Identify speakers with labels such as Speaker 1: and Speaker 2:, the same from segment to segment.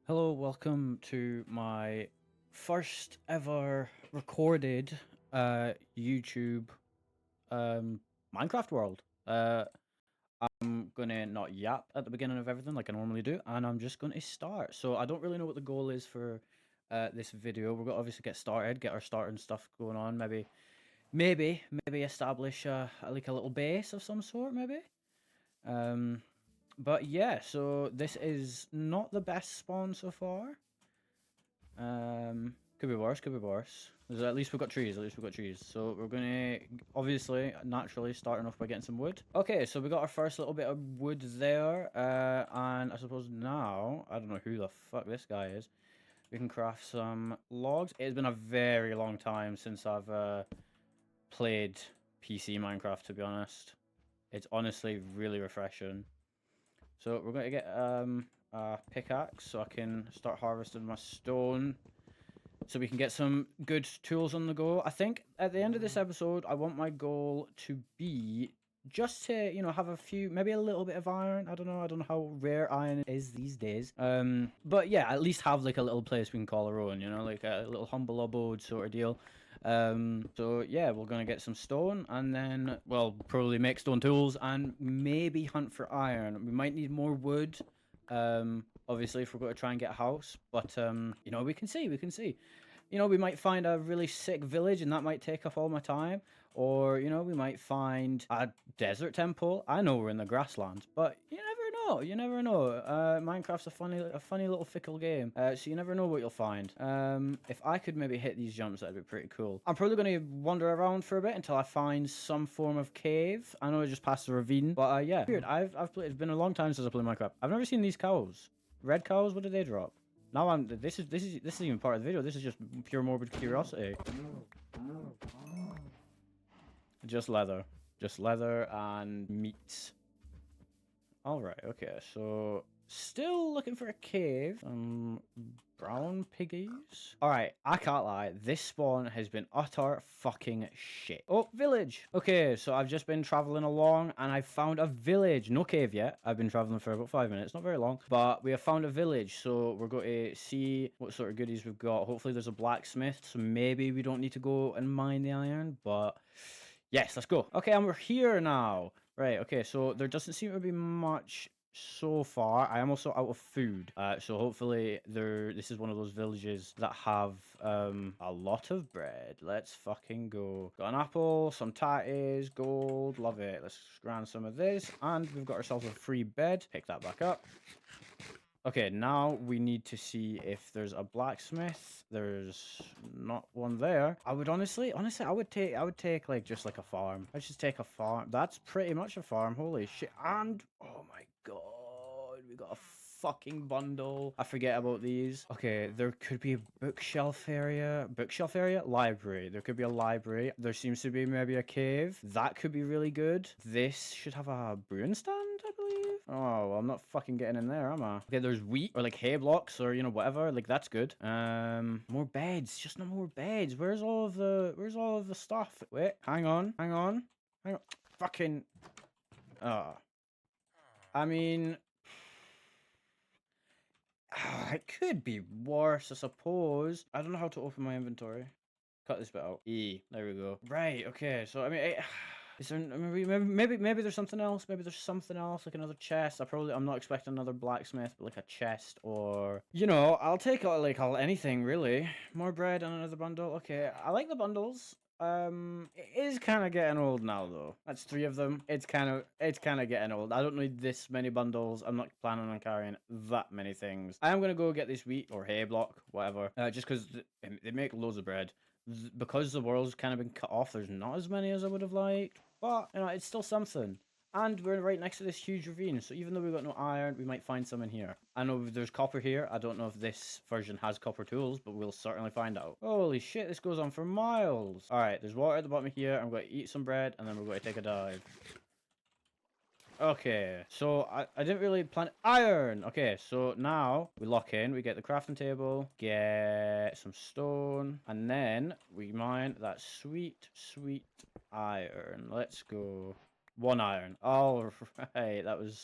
Speaker 1: Hello, welcome to my first ever recorded YouTube Minecraft world. I'm gonna not yap at the beginning of everything like I normally do, and I'm just gonna start. So I don't really know what the goal is for this video. We're gonna obviously get started, get our starting stuff going on. Maybe establish like a little base of some sort. Maybe. But yeah. So this is not the best spawn so far. Could be worse, could be worse. At least we've got trees, at least we've got trees. So we're gonna, obviously, naturally, starting off by getting some wood. Okay, so we got our first little bit of wood there. And I suppose now, I don't know who the fuck this guy is. We can craft some logs. It's been a very long time since I've played PC Minecraft, to be honest. It's honestly really refreshing. So we're going to get a pickaxe so I can start harvesting my stone. So we can get some good tools on the go. I think at the end of this episode, I want my goal to be just to, have a few, maybe a little bit of iron. I don't know how rare iron is these days. But yeah, at least have like a little place we can call our own, like a little humble abode sort of deal. So yeah, we're gonna get some stone and then, well, probably make stone tools and maybe hunt for iron. We might need more wood. Obviously, if we're going to try and get a house, but we can see. We might find a really sick village, and that might take up all my time. Or we might find a desert temple. I know we're in the grasslands, but you never know. You never know. Minecraft's a funny little fickle game. So you never know what you'll find. If I could maybe hit these jumps, that'd be pretty cool. I'm probably going to wander around for a bit until I find some form of cave. I know I just passed the ravine, but yeah. Weird. I've played. It's been a long time since I played Minecraft. I've never seen these cows. Red cows. What did they drop? Now this is even part of the video. This is just pure morbid curiosity. Just leather and meat. All right, okay. So still looking for a cave. Brown piggies. All right, I can't lie. This spawn has been utter fucking shit. Oh, village. Okay, so I've just been traveling along and I found a village. No cave yet. I've been traveling for about 5 minutes. Not very long, but we have found a village. So we're going to see what sort of goodies we've got. Hopefully there's a blacksmith, so maybe we don't need to go and mine the iron, but yes, let's go. Okay, and we're here now. Right, okay, so there doesn't seem to be much so far. I am also out of food. So hopefully this is one of those villages that have a lot of bread. Let's fucking go. Got an apple, some tatties, gold, love it. Let's grab some of this, and we've got ourselves a free bed. Pick that back up. Okay, now we need to see if there's a blacksmith. There's not one there. I would honestly, I would take like just like a farm. I'd just take a farm. That's pretty much a farm. Holy shit. And oh my god, we got a fucking bundle. I forget about these. Okay, there could be a bookshelf area. Library. There could be a library. There seems to be maybe a cave. That could be really good. This should have a brewing stand, I believe. Oh, well, I'm not fucking getting in there, am I? Okay, there's wheat or like hay blocks or whatever. Like that's good. More beds. Just no more beds. Where's all of the stuff? Wait, hang on. Fucking. I mean, it could be worse, I suppose. I don't know how to open my inventory. Cut this bit out. E. There we go. Right. Okay. So I mean, is there maybe there's something else? Maybe there's something else like another chest. I'm not expecting another blacksmith, but like a chest or I'll take anything really. More bread and another bundle. Okay. I like the bundles. It is kind of getting old now though. That's 3 of them. It's kind of getting old. I don't need this many bundles. I'm not planning on carrying that many things. I am gonna go get this wheat or hay block, whatever. Just because they make loads of bread. Because the world's kind of been cut off, there's not as many as I would have liked, but it's still something. And we're right next to this huge ravine, so even though we've got no iron, we might find some in here. I know there's copper here. I don't know if this version has copper tools, but we'll certainly find out. Holy shit, this goes on for miles. All right, there's water at the bottom of here. I'm going to eat some bread, and then we're going to take a dive. Okay, so I didn't really plan iron. Okay, so now we lock in, we get the crafting table, get some stone, and then we mine that sweet iron. Let's go. 1 iron. All right, that was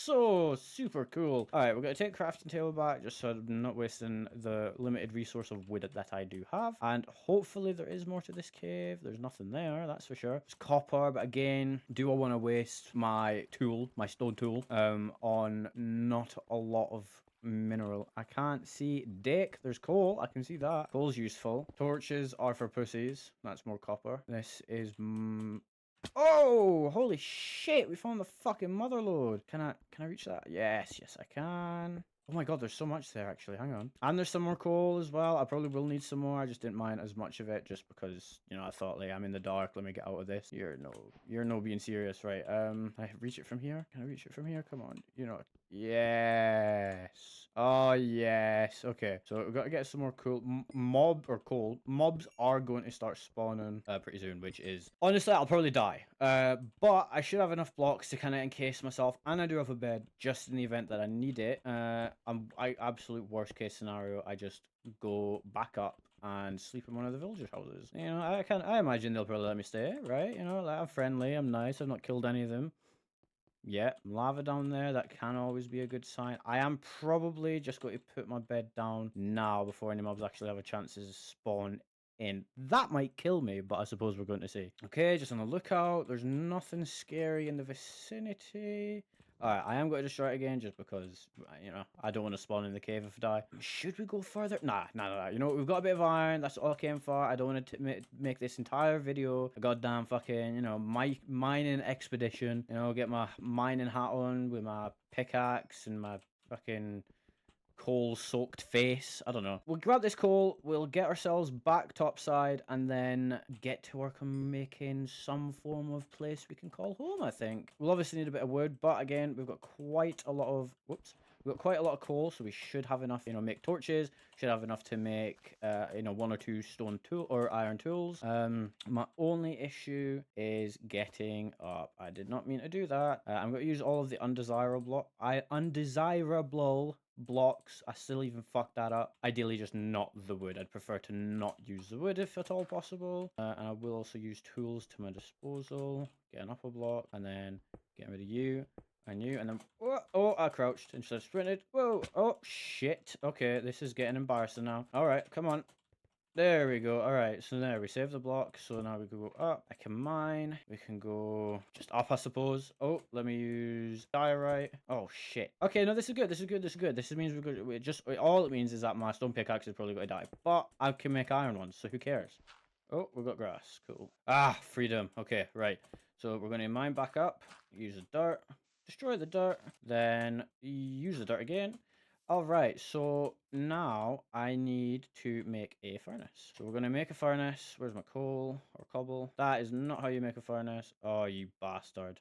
Speaker 1: so super cool. All right, we're gonna take crafting table back just so I'm not wasting the limited resource of wood that I do have. And hopefully there is more to this cave. There's nothing there, that's for sure. It's copper, but again, do I want to waste my tool, my stone tool, on not a lot of mineral? I can't see dick. There's coal. I can see that. Coal's useful. Torches are for pussies. That's more copper. This is oh, holy shit, we found the fucking mother lode. Can I reach that? Yes, yes I can. Oh my god, there's so much there actually. Hang on. And there's some more coal as well. I probably will need some more. I just didn't mind as much of it just because, you know, I thought like I'm in the dark, let me get out of this. You're no being serious, right? Can I reach it from here? Can I reach it from here? Come on. You know. Yes. Oh yes. Okay. So we've got to get some more coal. Coal. Mobs are going to start spawning pretty soon, which is honestly I'll probably die. But I should have enough blocks to kind of encase myself, and I do have a bed just in the event that I need it. Absolute worst case scenario, I just go back up and sleep in one of the villagers' houses. You know, I imagine they'll probably let me stay, right? You know, like, I'm friendly, I'm nice, I've not killed any of them. Yeah, lava down there, that can always be a good sign. I am probably just going to put my bed down now before any mobs actually have a chance to spawn in. That might kill me, but I suppose we're going to see. Okay, just on the lookout. There's nothing scary in the vicinity. Alright, I am going to destroy it again just because, you know, I don't want to spawn in the cave if I die. Should we go further? Nah. You know, we've got a bit of iron. That's all I came for. I don't want to make this entire video a goddamn fucking, you know, mining expedition. You know, get my mining hat on with my pickaxe and my fucking coal-soaked face. I don't know. We'll grab this coal, we'll get ourselves back topside, and then get to work on making some form of place we can call home, I think. We'll obviously need a bit of wood, but again, we've got quite a lot of... Whoops. We've got quite a lot of coal, so we should have enough, you know, make torches. Should have enough to make, you know, 1 or 2 stone tool or iron tools. My only issue is getting up. I did not mean to do that. I'm going to use all of the undesirable blocks. I still even fucked that up. Ideally, just not the wood. I'd prefer to not use the wood if at all possible. And I will also use tools to my disposal. Get an upper block, and then get rid of you. And you, and then, oh, I crouched instead of sprinted. Whoa, oh, shit. Okay, this is getting embarrassing now. All right, come on. There we go. All right, so there we save the block. So now we can go up. I can mine. We can go just up, I suppose. Oh, let me use diorite. Oh, shit. Okay, no, this is good. This is good. This is good. This means we're good. All it means is that my stone pickaxe is probably going to die. But I can make iron ones, so who cares? Oh, we've got grass. Cool. Ah, freedom. Okay, right. So we're going to mine back up. Use the dirt. Destroy the dirt, then use the dirt again. All right, so now I need to make a furnace. So we're going to make a furnace. Where's my coal or cobble? That is not how you make a furnace. Oh, you bastard.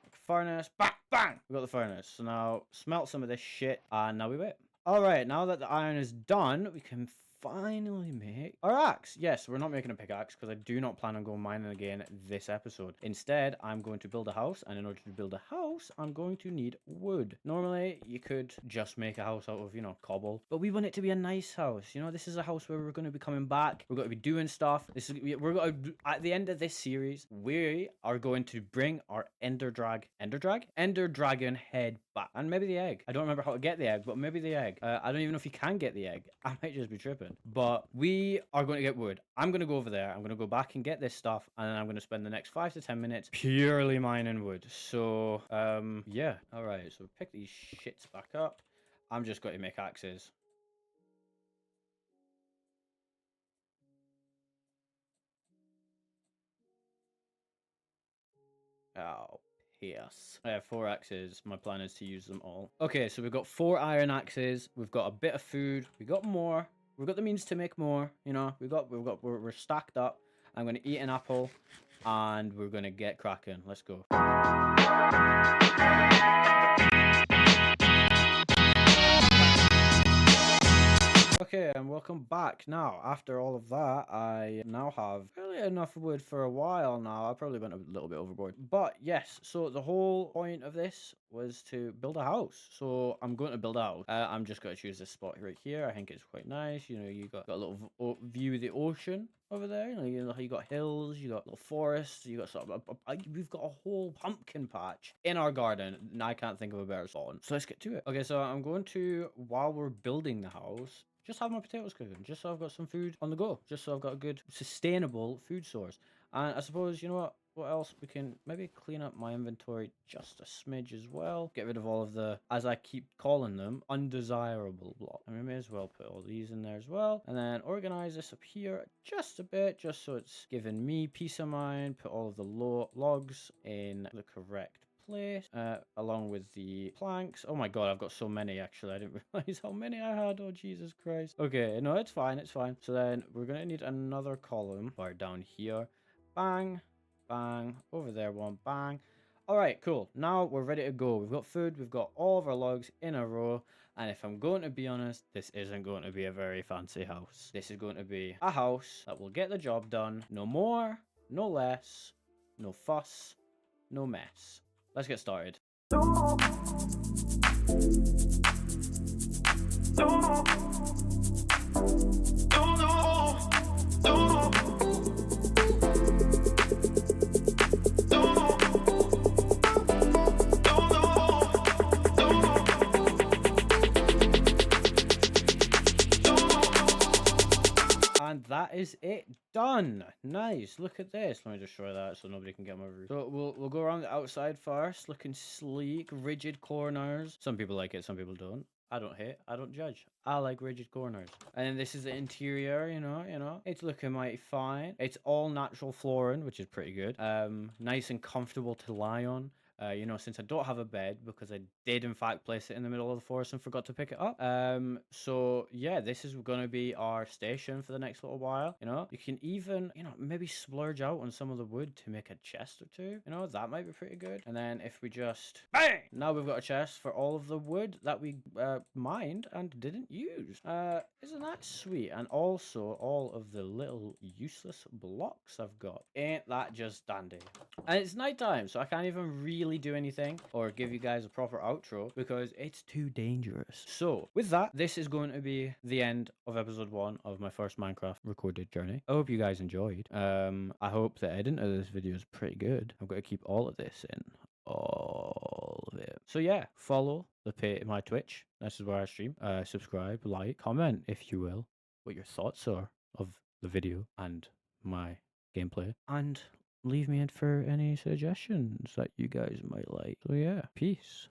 Speaker 1: Make a furnace. Bang, bang. We got the furnace. So now smelt some of this shit, and now we wait. All right, now that the iron is done, we can finally make our axe. Yes, we're not making a pickaxe because I do not plan on going mining again this episode. Instead, I'm going to build a house, and in order to build a house, I'm going to need wood. Normally, you could just make a house out of, you know, cobble, but we want it to be a nice house. You know, this is a house where we're going to be coming back. We're going to be doing stuff. We're going to, at the end of this series, we are going to bring our Ender Dragon head back, and maybe the egg. I don't remember how to get the egg, but maybe the egg. I don't even know if you can get the egg. I might just be tripping. But we are going to get wood. I'm going to go over there. I'm going to go back and get this stuff. And then I'm going to spend the next 5 to 10 minutes purely mining wood. So, yeah. All right. So pick these shits back up. I'm just going to make axes. Oh, yes. I have 4 axes. My plan is to use them all. Okay, so we've got 4 iron axes. We've got a bit of food. We got more. We've got the means to make more. You know, we're stacked up. I'm gonna eat an apple, and we're gonna get cracking. Let's go. Okay, and welcome welcome back. Now, after all of that, I now have fairly enough wood for a while now. I probably went a little bit overboard. But yes, so the whole point of this was to build a house. So I'm going to build a house. I'm just going to choose this spot right here. I think it's quite nice. You know, you got a little view of the ocean over there. You got hills, you got little forests, you got sort of we've got a whole pumpkin patch in our garden, and I can't think of a better spot. So let's get to it. Okay, so I'm going to, while we're building the house, just have my potatoes cooking, just so I've got some food on the go, just so I've got a good sustainable food source. And I suppose, you know what else we can maybe clean up my inventory just a smidge as well, get rid of all of the, as I keep calling them, undesirable blocks. And we may as well put all these in there as well, and then organize this up here just a bit, just so it's giving me peace of mind. Put all of the logs in the correct place, along with the planks. Oh my god, I've got so many. Actually, I didn't realize how many I had. Oh Jesus Christ. Okay, no, it's fine, it's fine. So then we're gonna need another column bar down here. Bang, bang, over there one, bang. All right, cool. Now we're ready to go. We've got food, we've got all of our logs in a row, and if I'm going to be honest, this isn't going to be a very fancy house. This is going to be a house that will get the job done. No more, no less, no fuss, no mess. Let's get started. And that is it done. Nice. Look at this. Let me just show that so nobody can get my roof. So we'll go around the outside first, looking sleek, rigid corners. Some people like it, some people don't. I don't hate, I don't judge. I like rigid corners. And then this is the interior, you know. It's looking mighty fine. It's all natural flooring, which is pretty good. Nice and comfortable to lie on. You know, since I don't have a bed, because I did in fact place it in the middle of the forest and forgot to pick it up. So yeah, this is going to be our station for the next little while. You know, you can even, you know, maybe splurge out on some of the wood to make a chest or two. You know, that might be pretty good. And then if we just bang, now we've got a chest for all of the wood that we mined and didn't use. Isn't that sweet? And also all of the little useless blocks I've got. Ain't that just dandy? And it's nighttime, so I can't even really do anything or give you guys a proper outro because it's too dangerous. So with that, this is going to be the end of episode 1 of my first Minecraft recorded journey. I hope you guys enjoyed. I hope the editing of this video is pretty good. I'm going to keep all of this in. All of it. So yeah, follow my Twitch. This is where I stream. Subscribe, like, comment if you will, what your thoughts are of the video and my gameplay, and leave me in for any suggestions that you guys might like. So yeah, peace.